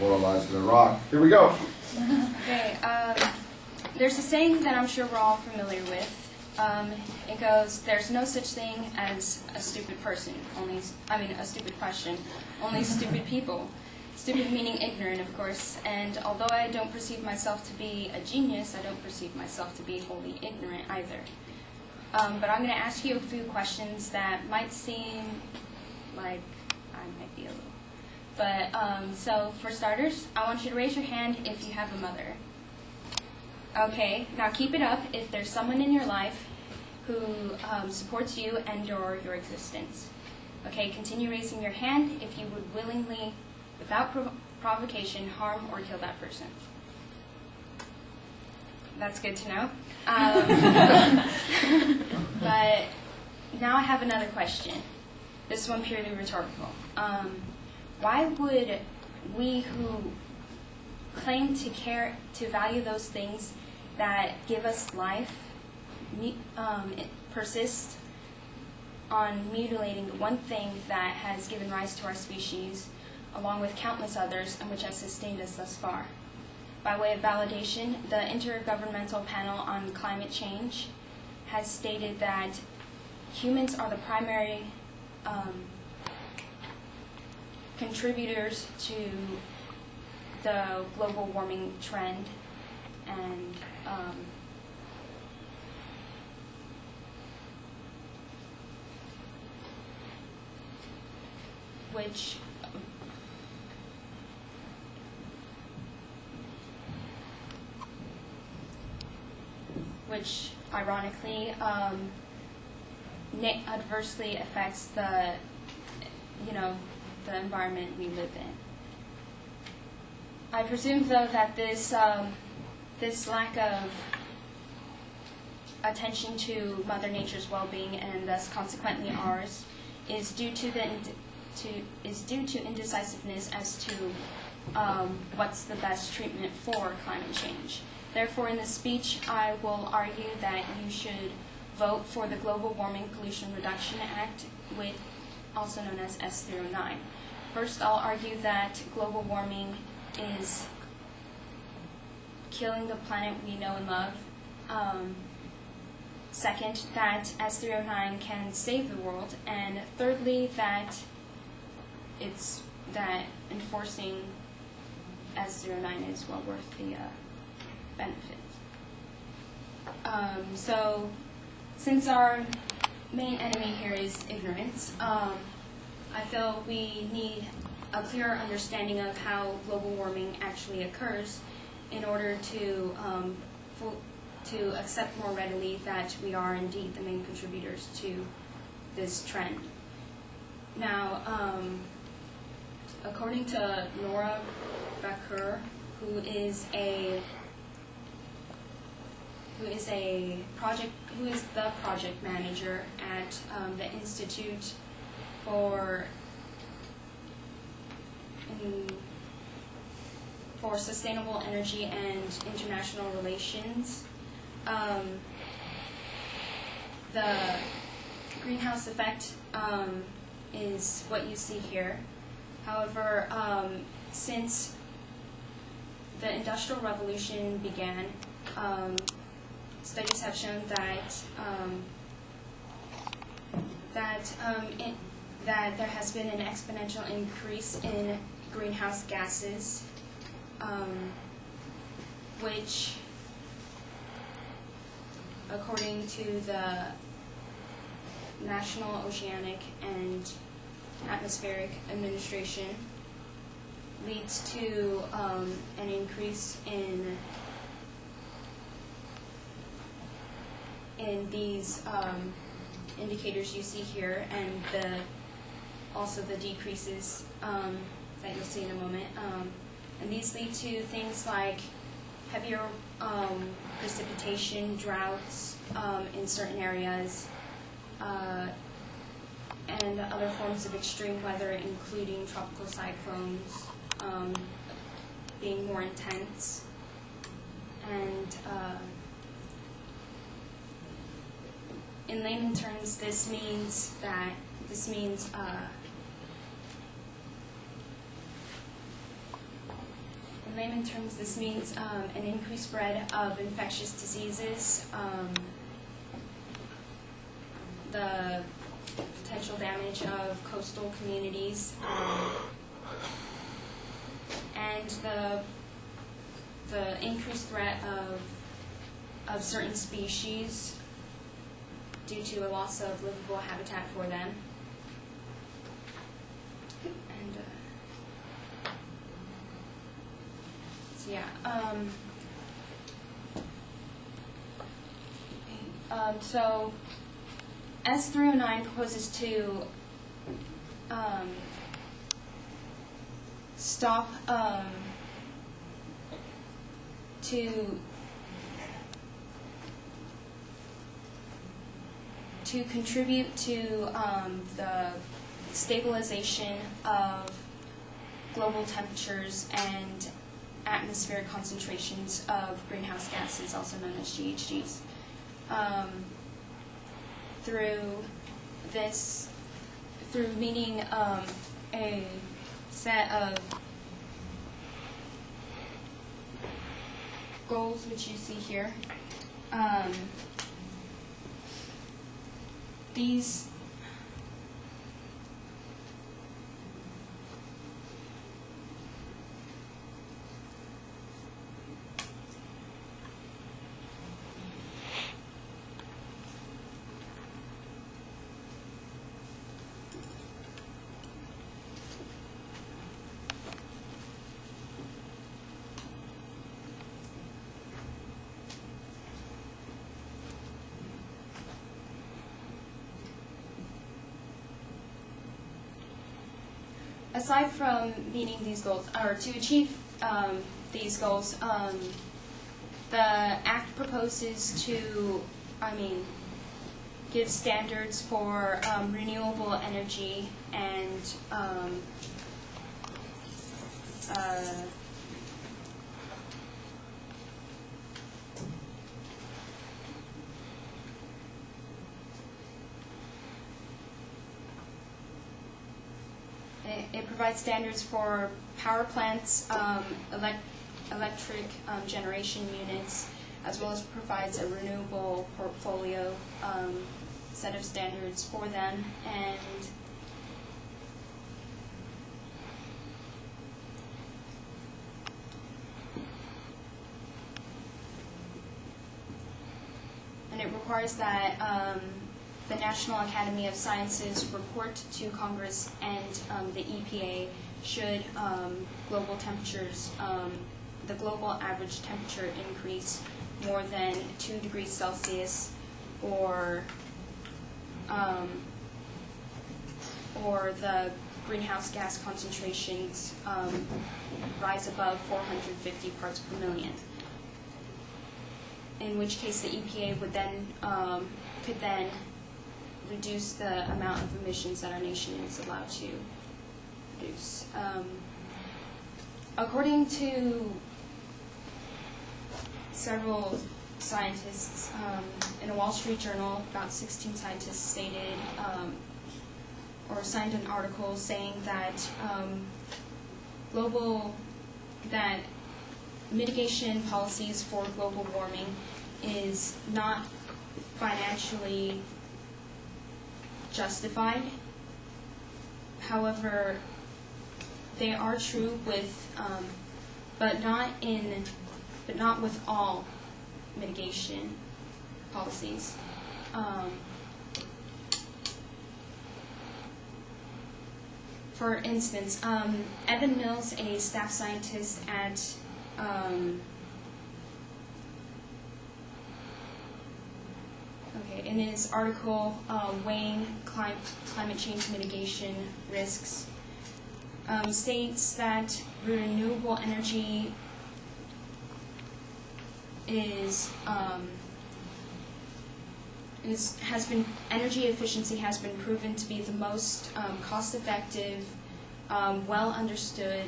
Moralized in Iraq. Here we go. Okay, there's a saying that I'm sure we're all familiar with. It goes, there's no such thing as a stupid person, a stupid question, only stupid people. Stupid meaning ignorant, of course, and although I don't perceive myself to be a genius, I don't perceive myself to be wholly ignorant either. But I'm going to ask you a few questions that might seem like I might be a little. But, so for starters, I want you to raise your hand if you have a mother. Okay, now keep it up if there's someone in your life who supports you and or your existence. Okay, continue raising your hand if you would willingly, without provocation, harm or kill that person. That's good to know. But now I have another question. This one purely rhetorical. Why would we who claim to value those things that give us life persist on mutilating the one thing that has given rise to our species, along with countless others, and which has sustained us thus far? By way of validation, the Intergovernmental Panel on Climate Change has stated that humans are the primary contributors to the global warming trend, and which ironically adversely affects the environment we live in. I presume, though, that this lack of attention to Mother Nature's well-being, and thus consequently ours, is due to indecisiveness as to what's the best treatment for climate change. Therefore, in this speech, I will argue that you should vote for the Global Warming Pollution Reduction Act, also known as S309. First, I'll argue that global warming is killing the planet we know and love. Second, that S309 can save the world. And thirdly, that enforcing S309 is well worth the benefits. So, since our main enemy here is ignorance, I feel we need a clearer understanding of how global warming actually occurs in order to accept more readily that we are indeed the main contributors to this trend. Now, according to Nora Bakur, who is the project manager at the Institute for Sustainable Energy and International Relations, the greenhouse effect is what you see here. However, since the Industrial Revolution began, studies have shown that there has been an exponential increase in greenhouse gases, which, according to the National Oceanic and Atmospheric Administration, leads to an increase in these indicators you see here, and also the decreases that you'll see in a moment. And these lead to things like heavier precipitation, droughts in certain areas, and other forms of extreme weather, including tropical cyclones, being more intense. And in layman terms, this means In layman terms, this means an increased spread of infectious diseases, the potential damage of coastal communities, and the increased threat of certain species due to a loss of livable habitat for them. And so yeah, so S309 proposes to stop to contribute to the stabilization of global temperatures and atmospheric concentrations of greenhouse gases, also known as GHGs, through meeting a set of goals, which you see here. These aside from meeting these goals, or to achieve these goals, the Act proposes to, give standards for renewable energy and it provides standards for power plants, electric generation units, as well as provides a renewable portfolio set of standards for them. And it requires that the National Academy of Sciences report to Congress and the EPA should global temperatures, the global average temperature increase more than 2 degrees Celsius or the greenhouse gas concentrations rise above 450 parts per million. In which case the EPA would then could then reduce the amount of emissions that our nation is allowed to produce. According to several scientists, in a Wall Street Journal, about 16 scientists stated or signed an article saying that that mitigation policies for global warming is not financially justified. However, they are true with, but not with all mitigation policies. For instance, Evan Mills, a staff scientist at in his article, Weighing Climate Change Mitigation Risks, states that renewable energy energy efficiency has been proven to be the most cost-effective, well understood